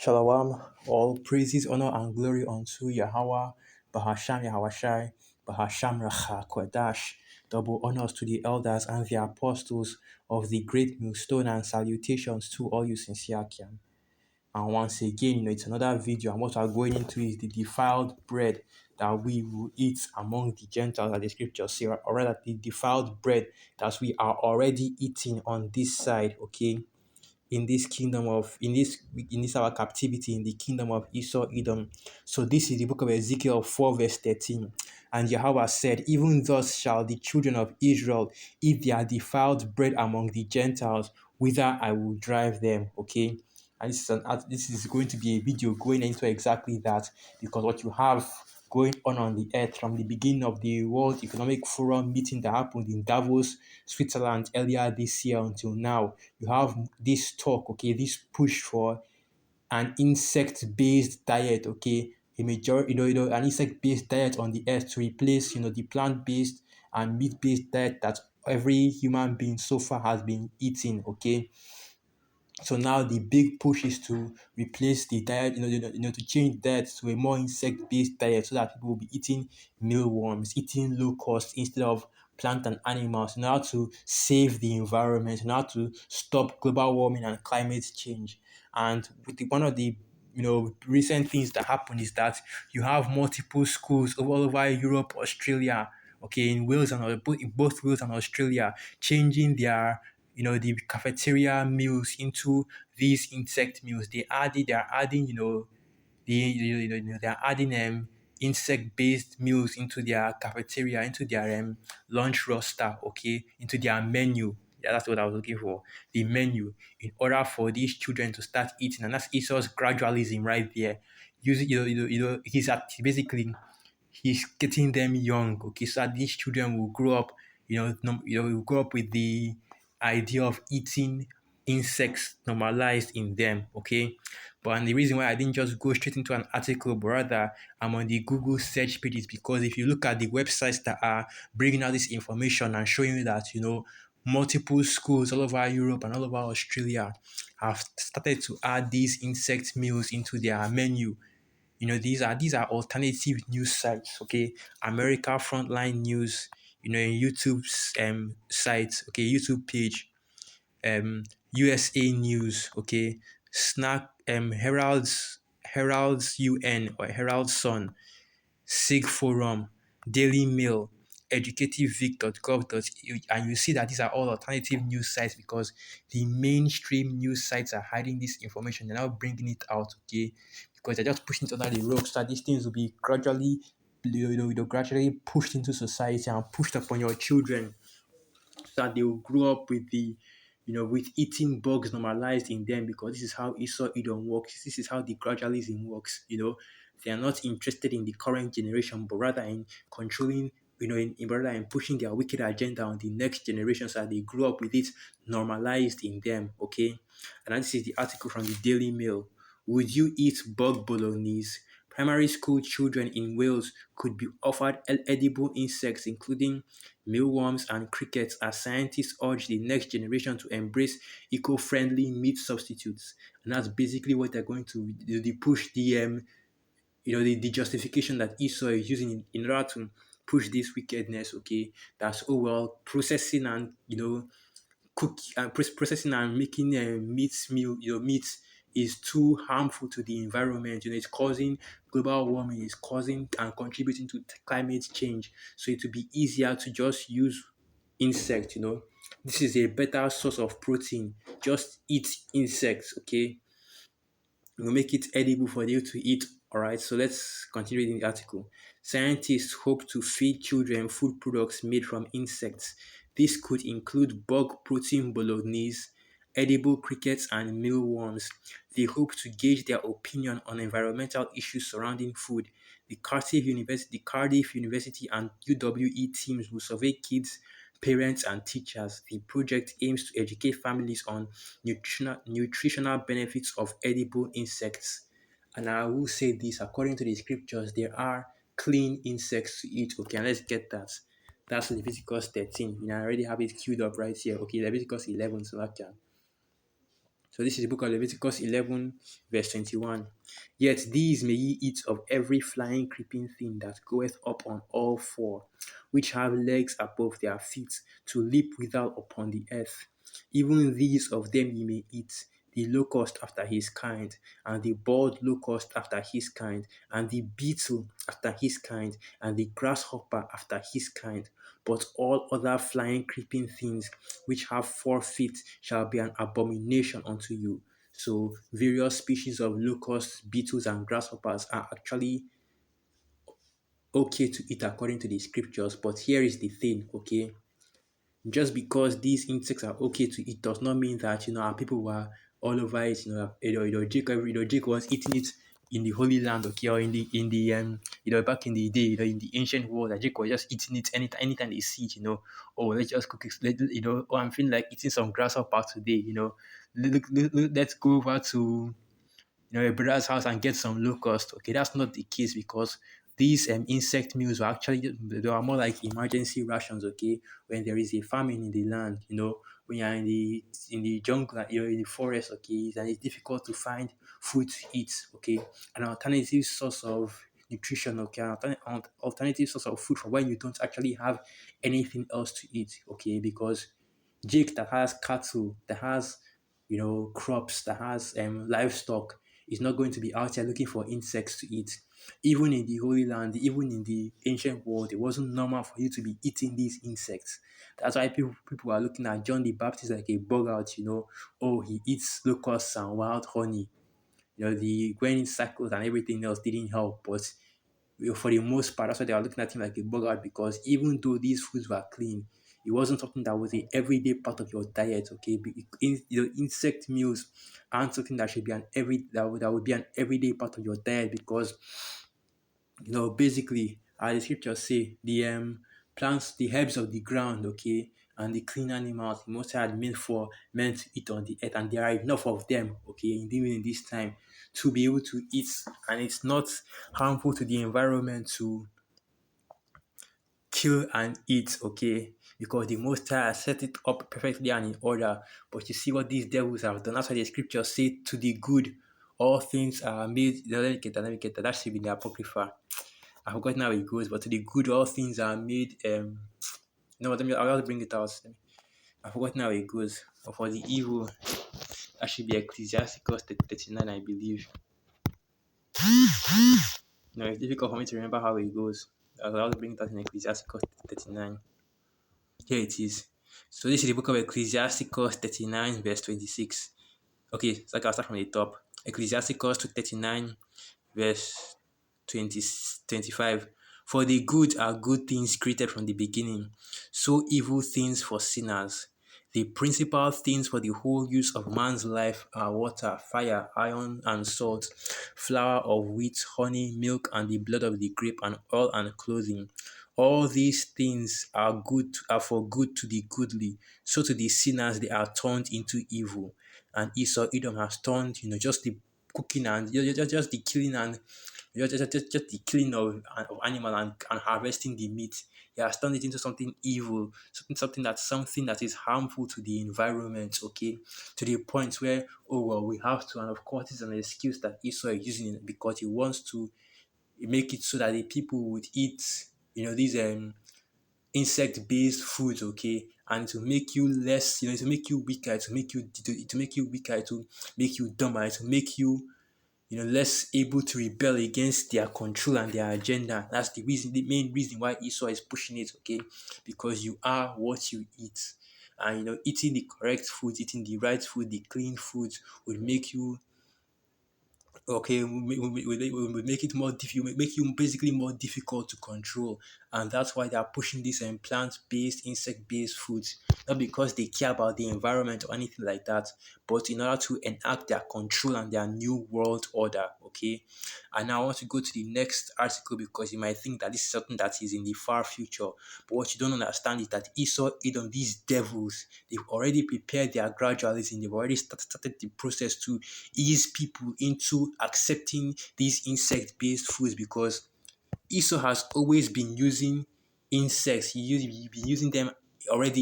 Shalom, all praises, honor, and glory unto Yahweh, Bahasham Yahwashai, Bahasham Racha Kodash. Double honors to the elders and the apostles of the great millstone, and salutations to all you sincere Kiam. And once again, it's another video, and what we're going into is the defiled bread that we will eat among the Gentiles, as the scriptures say, or rather, the defiled bread that we are already eating on this side, okay? In this kingdom of in this our captivity in the kingdom of Esau Edom. So this is the book of Ezekiel 4 verse 13. And Yahweh said, even thus shall the children of Israel eat their defiled bread among the Gentiles, whither I will drive them. Okay. And this is going to be a video going into exactly that, because what you have going on the earth from the beginning of the World Economic Forum meeting that happened in Davos, Switzerland earlier this year until now, you have this talk, okay, this push for an insect-based diet, okay, a major, an insect-based diet on the earth to replace, the plant-based and meat-based diet that every human being so far has been eating, okay. So now the big push is to replace the diet, to change diet to a more insect-based diet so that people will be eating mealworms, eating locusts instead of plant and animals, in order to save the environment, in order to stop global warming and climate change. And with one of the recent things that happened is that you have multiple schools all over Europe, Australia, okay, in Wales and both Wales and Australia, changing their the cafeteria meals into these insect meals. They're adding they're adding insect-based meals into their cafeteria, into their lunch roster, okay, into their menu. Yeah, that's what I was looking for. The menu, in order for these children to start eating, and that's Esau's gradualism right there. Using basically he's getting them young, okay, so that these children will grow up, will grow up with the idea of eating insects normalized in them, okay. But and the reason why I didn't just go straight into an article, but rather I'm on the Google search page is because if you look at the websites that are bringing out this information and showing you that multiple schools all over Europe and all over Australia have started to add these insect meals into their menu. These are alternative news sites, okay. America Frontline News, in YouTube's site, okay, YouTube page, USA News, okay, Snack, Herald's UN or Herald Sun, SIG Forum, Daily Mail, educativevic.gov.au, and you see that these are all alternative news sites because the mainstream news sites are hiding this information. They're now bringing it out, okay, because they're just pushing it under the rug so that these things will be gradually, gradually pushed into society and pushed upon your children so that they will grow up with with eating bugs normalized in them, because this is how Esau Edom works. This is how the gradualism works. They are not interested in the current generation, but rather in controlling, rather in pushing their wicked agenda on the next generation so that they grow up with it normalized in them. Okay. And this is the article from the Daily Mail. Would you eat bug bolognese? Primary school children in Wales could be offered edible insects, including mealworms and crickets, as scientists urge the next generation to embrace eco-friendly meat substitutes. And that's basically what they're going to they push the justification that Esau is using in order to push this wickedness. Okay, that's processing and processing and making meat is too harmful to the environment. It's causing global warming, it's causing and contributing to climate change. So it will be easier to just use insects. This is a better source of protein. Just eat insects, okay? We'll make it edible for you to eat. All right, so let's continue reading the article. Scientists hope to feed children food products made from insects. This could include bug protein bolognese, edible crickets, and mealworms. They hope to gauge their opinion on environmental issues surrounding food. The Cardiff University and UWE teams will survey kids, parents, and teachers. The project aims to educate families on nutritional benefits of edible insects. And I will say this, according to the scriptures, there are clean insects to eat. Okay, and let's get that. That's Leviticus 13. I already have it queued up right here. Okay, Leviticus 11, so that can. So this is the book of Leviticus 11, verse 21. Yet these may ye eat of every flying creeping thing that goeth up on all four, which have legs above their feet, to leap withal upon the earth. Even these of them ye may eat, the locust after his kind, and the bald locust after his kind, and the beetle after his kind, and the grasshopper after his kind. But all other flying creeping things which have 4 feet shall be an abomination unto you. So various species of locusts, beetles, and grasshoppers are actually okay to eat according to the scriptures. But here is the thing, okay? Just because these insects are okay to eat does not mean that our people were all over it. Jake was eating it in the Holy Land, okay, or in the back in the day, in the ancient world, that Jake was just eating it anytime they see it. Oh, let's just cook it. Oh, I'm feeling like eating some grasshopper today. Let's go over to a brother's house and get some locust. Okay, that's not the case because these insect meals were actually they are more like emergency rations. Okay, when there is a famine in the land, when you're in the jungle, you're in the forest. Okay, and it's difficult to find food to eat. Okay, an alternative source of nutrition. Okay, an alternative source of food for when you don't actually have anything else to eat. Okay, because Jake that has cattle, that has crops, that has livestock is not going to be out there looking for insects to eat. Even in the Holy Land, even in the ancient world, it wasn't normal for you to be eating these insects. That's why people are looking at John the Baptist like a bug out. Oh, he eats locusts and wild honey. The going in circles and everything else didn't help, but for the most part, that's why they are looking at him like a bug because even though these foods were clean, it wasn't something that was a everyday part of your diet. Okay, insect meals aren't something that should be that would be an everyday part of your diet because basically, as the scriptures say, the plants, the herbs of the ground, okay, and the clean animals, the Most High had meant to eat on the earth, and there are enough of them, okay, even in this time, to be able to eat, and it's not harmful to the environment to kill and eat, okay, because the Most High has set it up perfectly and in order. But you see what these devils have done. That's why the scriptures say, "To the good, all things are made." Let me get that. That should be in the Apocrypha. I forgot how it goes, but to the good all things are made. No, I'll bring it out. I forgot how it goes. But for the evil, that should be Ecclesiasticus 39, I believe. No, it's difficult for me to remember how it goes. I'll bring it out in Ecclesiasticus 39. Here it is. So this is the book of Ecclesiasticus 39, verse 26. Okay, so I'll start from the top. Ecclesiasticus 39, verse 20, 25. For the good are good things created from the beginning, so evil things for sinners. The principal things for the whole use of man's life are water, fire, iron, and salt, flour of wheat, honey, milk, and the blood of the grape, and oil and clothing. All these things are for good to the goodly, so to the sinners they are turned into evil. And Esau, Edom has turned, just the cooking and just the killing and just the killing of animal and harvesting the meat. He has turned it into something evil, something that is harmful to the environment, okay? To the point where, oh well, we have to, and of course it's an excuse that Esau is using it because he wants to make it so that the people would eat, these insect-based foods, okay, and to make you less, to make you weaker, to make you weaker, to make you dumber, to make you less able to rebel against their control and their agenda. That's the main reason why Esau is pushing it, okay? Because you are what you eat. And eating the correct food, eating the right food, the clean foods will make you okay, we make it more difficult, make you basically more difficult to control, and that's why they are pushing these plant-based, insect-based foods, not because they care about the environment or anything like that, but in order to enact their control and their new world order. Okay, and now I want to go to the next article because you might think that this is something that is in the far future, but what you don't understand is that Esau, Edom, these devils, they've already prepared their gradualism. They've already started the process to ease people into accepting these insect-based foods because Esau has always been using insects. He's been using them already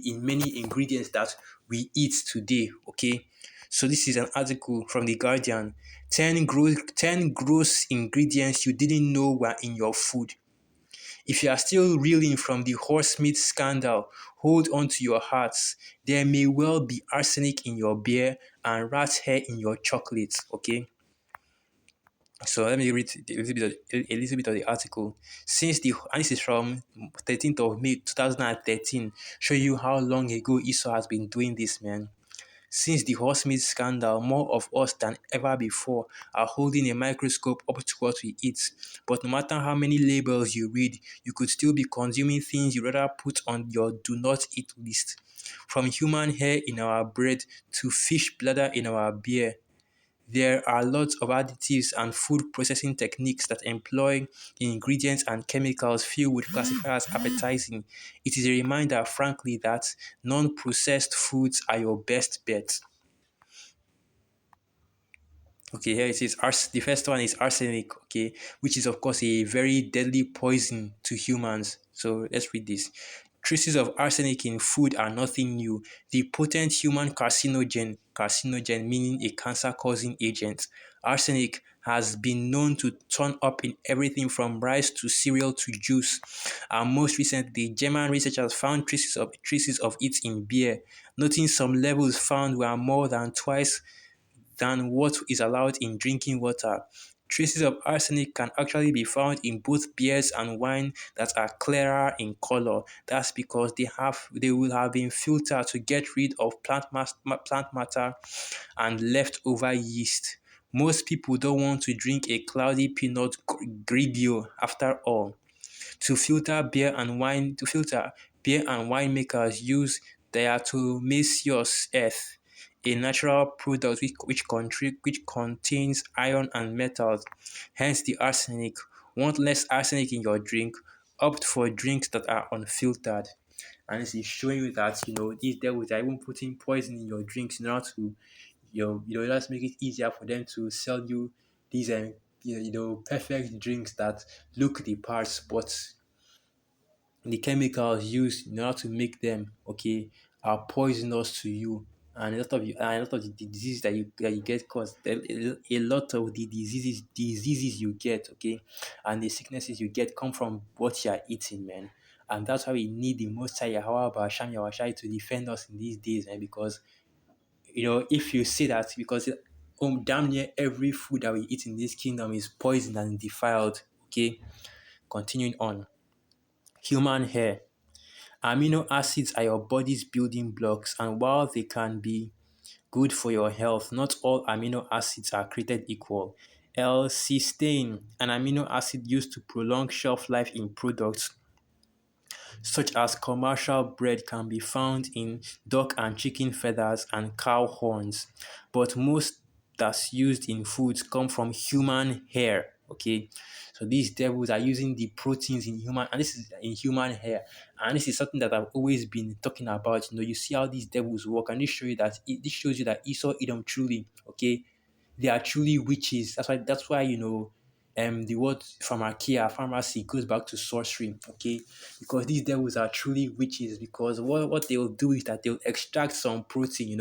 in many ingredients that we eat today. Okay, So this is an article from The Guardian. 10 gross ingredients you didn't know were in your food. If you are still reeling from the horse meat scandal, hold on to your hearts. There may well be arsenic in your beer and rat hair in your chocolate. Okay. So let me read a little bit of the article. And this is from 13th of May 2013, show you how long ago Esau has been doing this, man. Since the horsemeat scandal, more of us than ever before are holding a microscope up to what we eat. But no matter how many labels you read, you could still be consuming things you rather put on your do not eat list. From human hair in our bread to fish bladder in our beer, there are lots of additives and food processing techniques that employ ingredients and chemicals few would classify as appetizing. It is a reminder, frankly, that non-processed foods are your best bet. Okay, here it is. The first one is arsenic, okay, which is of course a very deadly poison to humans. So let's read this. Traces of arsenic in food are nothing new. The potent human carcinogen meaning a cancer-causing agent, arsenic has been known to turn up in everything from rice to cereal to juice. And most recently, German researchers found traces of it in beer, noting some levels found were more than twice than what is allowed in drinking water. Traces of arsenic can actually be found in both beers and wine that are clearer in color. That's because they will have been filtered to get rid of plant matter and leftover yeast. Most people don't want to drink a cloudy peanut grigio after all. Filter beer and winemakers use diatomaceous earth, a natural product which contains iron and metals, hence the arsenic. Want less arsenic in your drink? Opt for drinks that are unfiltered. And this is showing you that these devils are even putting poison in your drinks in order to just make it easier for them to sell you these perfect drinks that look the parts, but the chemicals used in order to make them okay are poisonous to you. And a lot of the diseases that you get caused, a lot of the diseases you get, okay, and the sicknesses you get come from what you are eating, man. And that's why we need the Most High Yahweh Basham Yahweh to defend us in these days, man. Because if you say that, because damn near every food that we eat in this kingdom is poisoned and defiled. Okay, continuing on. Human hair. Amino acids are your body's building blocks, and while they can be good for your health, not all amino acids are created equal. L-cysteine, an amino acid used to prolong shelf life in products such as commercial bread, can be found in duck and chicken feathers and cow horns, but most that's used in foods come from human hair. Okay, so these devils are using the proteins in human, and this is in human hair, and this is something that I've always been talking about. You see how these devils work, and this shows you that Esau Edom truly, okay, they are truly witches. That's why the word pharmakia, pharmacy, goes back to sorcery, okay? Because these devils are truly witches, because what they'll do is that they'll extract some protein,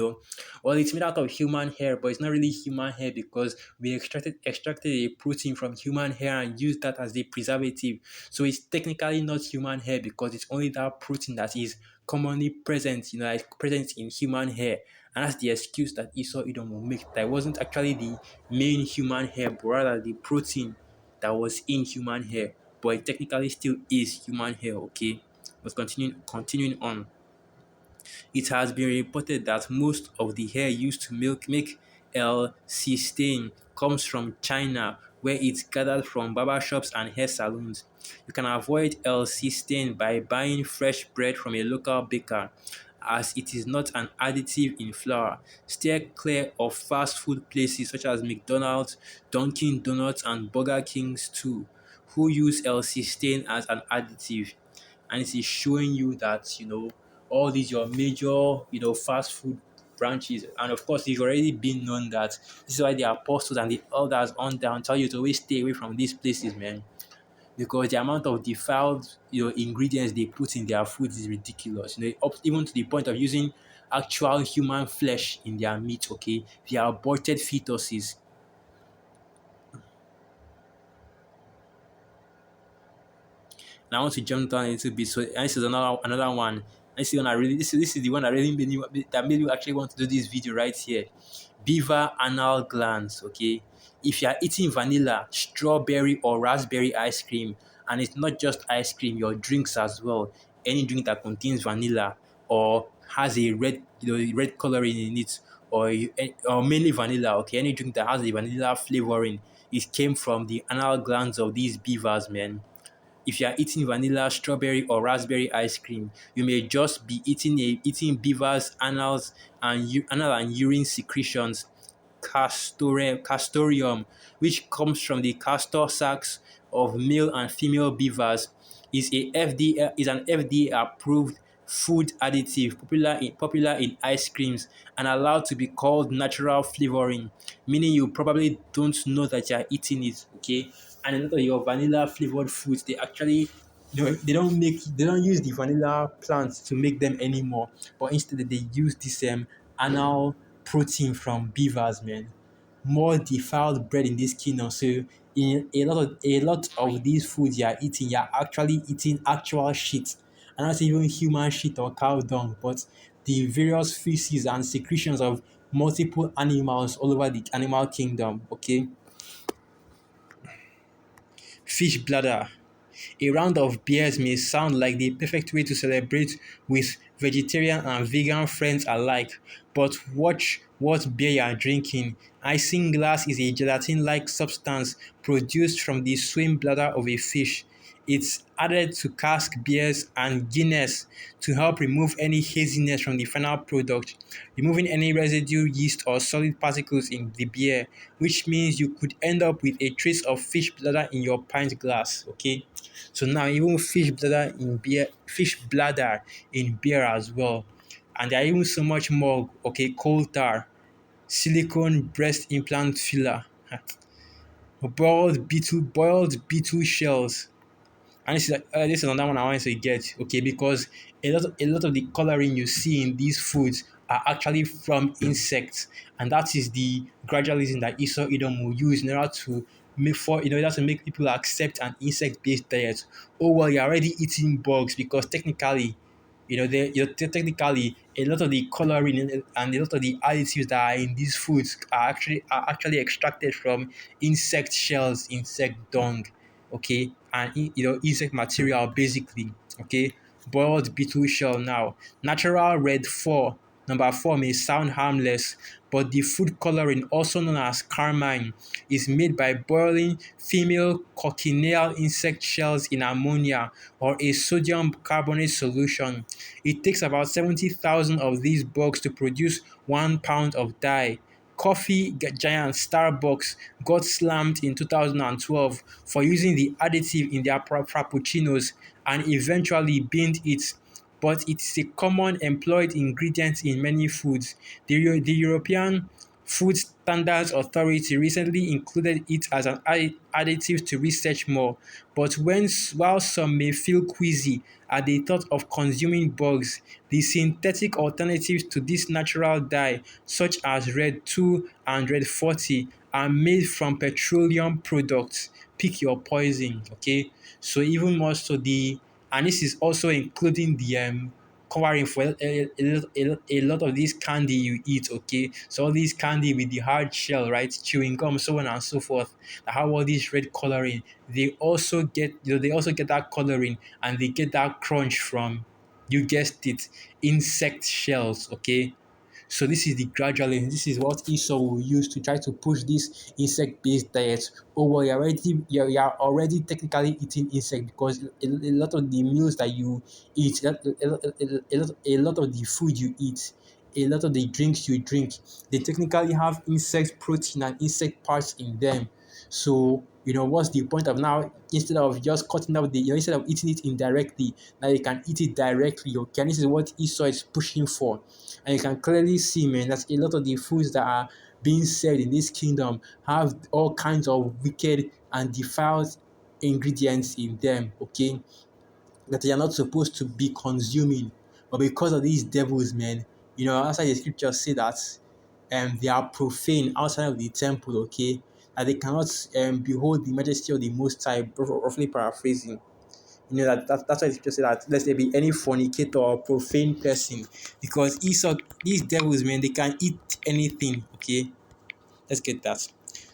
well, it's made out of human hair, but it's not really human hair, because we extracted a protein from human hair and used that as the preservative. So it's technically not human hair, because it's only that protein that is commonly present, like present in human hair. And that's the excuse that Esau Edom will make. That wasn't actually the main human hair, but rather the protein that was in human hair. But it technically still is human hair, okay? But continuing on. It has been reported that most of the hair used to make L-cysteine comes from China, where it's gathered from barber shops and hair salons. You can avoid L-cysteine by buying fresh bread from a local baker, as it is not an additive in flour. Steer clear of fast food places such as McDonald's, Dunkin' Donuts, and Burger King's too, who use L-cysteine as an additive. And it is showing you that all these your major fast food branches, and of course it's already been known that this is why the apostles and the elders on down tell you to always stay away from these places, man, because the amount of defiled ingredients they put in their food is ridiculous, even to the point of using actual human flesh in their meat, okay? They are aborted fetuses. Now I want to jump down a little bit. So this is another one. This is one I really this is the one that really made me actually want to do this video right here. Beaver anal glands. Okay, if you are eating vanilla, strawberry, or raspberry ice cream, and it's not just ice cream, your drinks as well. Any drink that contains vanilla or has a red, red coloring in it, or mainly vanilla. Okay, any drink that has a vanilla flavoring, it came from the anal glands of these beavers, man. If you are eating vanilla, strawberry, or raspberry ice cream, you may just be eating beavers' anal and urine secretions. Castorium, which comes from the castor sacs of male and female beavers, is an FDA approved food additive popular in ice creams and allowed to be called natural flavoring, meaning you probably don't know that you are eating it, okay? And a lot of your vanilla flavored foods, they actually, they don't use the vanilla plants to make them anymore, but instead they use this anal protein from beavers, man. More defiled bread in this kingdom. So in a lot of these foods you are eating, you are actually eating actual shit, and not even human shit or cow dung, but the various feces and secretions of multiple animals all over the animal kingdom. Okay, fish bladder. A round of beers may sound like the perfect way to celebrate with vegetarian and vegan friends alike, but watch what beer you are drinking. Isinglass is a gelatin-like substance produced from the swim bladder of a fish. It's added to cask beers and Guinness to help remove any haziness from the final product, removing any residue, yeast, or solid particles in the beer, which means you could end up with a trace of fish bladder in your pint glass. Okay, so now even fish bladder in beer as well, and there are even so much more. Okay, coal tar, silicone breast implant filler, boiled beetle shells, and this is another one I want to get, okay, because a lot of the coloring you see in these foods are actually from insects, and that is the gradualism that Esau Edom will use in order to make people accept an insect-based diet. Oh well, you're already eating bugs because technically, technically a lot of the coloring and a lot of the additives that are in these foods are actually extracted from insect shells, insect dung, okay, and insect material basically, okay. Boiled beetle shell now. Natural red 4. Number 4 may sound harmless, but the food coloring, also known as carmine, is made by boiling female cochineal insect shells in ammonia or a sodium carbonate solution. It takes about 70,000 of these bugs to produce 1 pound of dye. Coffee giant Starbucks got slammed in 2012 for using the additive in their frappuccinos and eventually binned it, but it is a common employed ingredient in many foods. The European Food Standards Authority recently included it as an additive to research more, but while some may feel queasy at the thought of consuming bugs, the synthetic alternatives to this natural dye, such as Red 2 and Red 40, are made from petroleum products. Pick your poison, okay? So even more so and this is also including the covering for a lot of this candy you eat, okay? So all these candy with the hard shell, right? Chewing gum, so on and so forth. How all this red coloring, they also get that coloring and they get that crunch from, you guessed it, insect shells, okay? So this is the gradually, this is what Esau will use to try to push this insect-based diet. Oh well, you're already technically eating insect because a lot of the meals that you eat, a lot of the food you eat, a lot of the drinks you drink, they technically have insect protein and insect parts in them. So what's the point of now, instead of just cutting out instead of eating it indirectly, now you can eat it directly. Okay, and this is what Esau is pushing for. And you can clearly see, man, that a lot of the foods that are being served in this kingdom have all kinds of wicked and defiled ingredients in them, okay, that they are not supposed to be consuming. But because of these devils, man, outside the scriptures say that they are profane outside of the temple, okay? That they cannot behold the majesty of the Most High, roughly paraphrasing. That's why the scripture say that lest there be any fornicator or profane person, because Esau, these devils, man, they can eat anything, okay? Let's get that.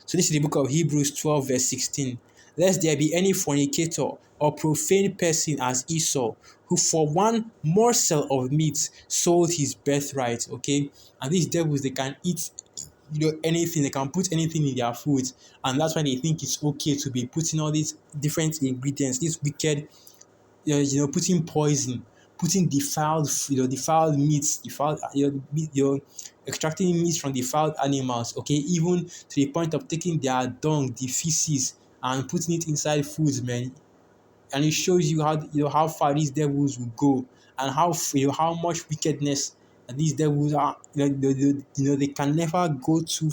So this is the book of Hebrews 12, verse 16. Lest there be any fornicator or profane person as Esau, who for one morsel of meat sold his birthright. Okay, and these devils, they can eat anything, they can put anything in their food, and that's why they think it's okay to be putting all these different ingredients, these wicked, putting poison, putting defiled meats, defiled, extracting meat from defiled animals, okay, even to the point of taking their dung, the feces, and putting it inside foods, man. And it shows you how how far these devils will go, and how how much wickedness that these devils are. They can never go to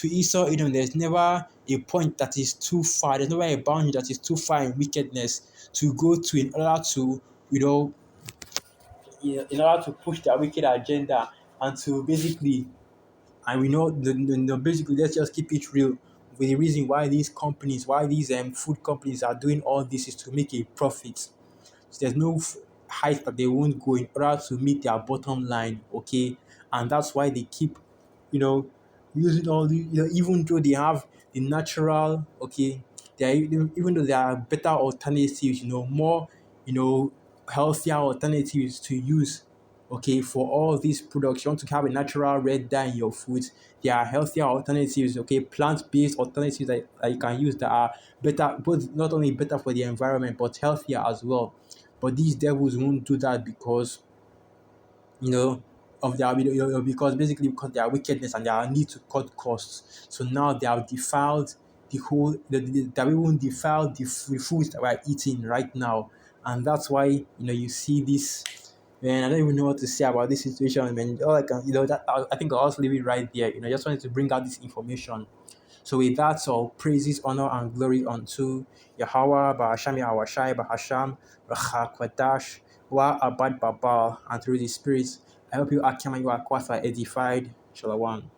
Esau. There's never a point that is too far. There's never a boundary that is too far in wickedness to go to in order to you know in order to push their wicked agenda, and to basically, and we know basically, let's just keep it real. With the reason why these companies, why these food companies are doing all this is to make a profit. So there's no height that they won't go in order to meet their bottom line, okay? And that's why they keep, you know, using all the, even though they have the natural, okay, they are, even though there are better alternatives, more, healthier alternatives to use, okay, for all these products. You want to have a natural red dye in your food, there are healthier alternatives, okay, plant-based alternatives that you can use that are better, both not only better for the environment but healthier as well. But these devils won't do that because you know of their because basically because their wickedness and their need to cut costs. So now they have defiled the whole they even defiled the foods that we're eating right now. And that's why you see this. Man, I don't even know what to say about this situation. Man, all I can, that I think I'll also leave it right there. Just wanted to bring out this information. So with that, all praises, honor, and glory unto Yahweh, Bahasham, Yahweh Bahasham, Rachakwadash, Wa Abad Babal, and through the Spirit. I hope you are coming, you are quite edified. Shalom.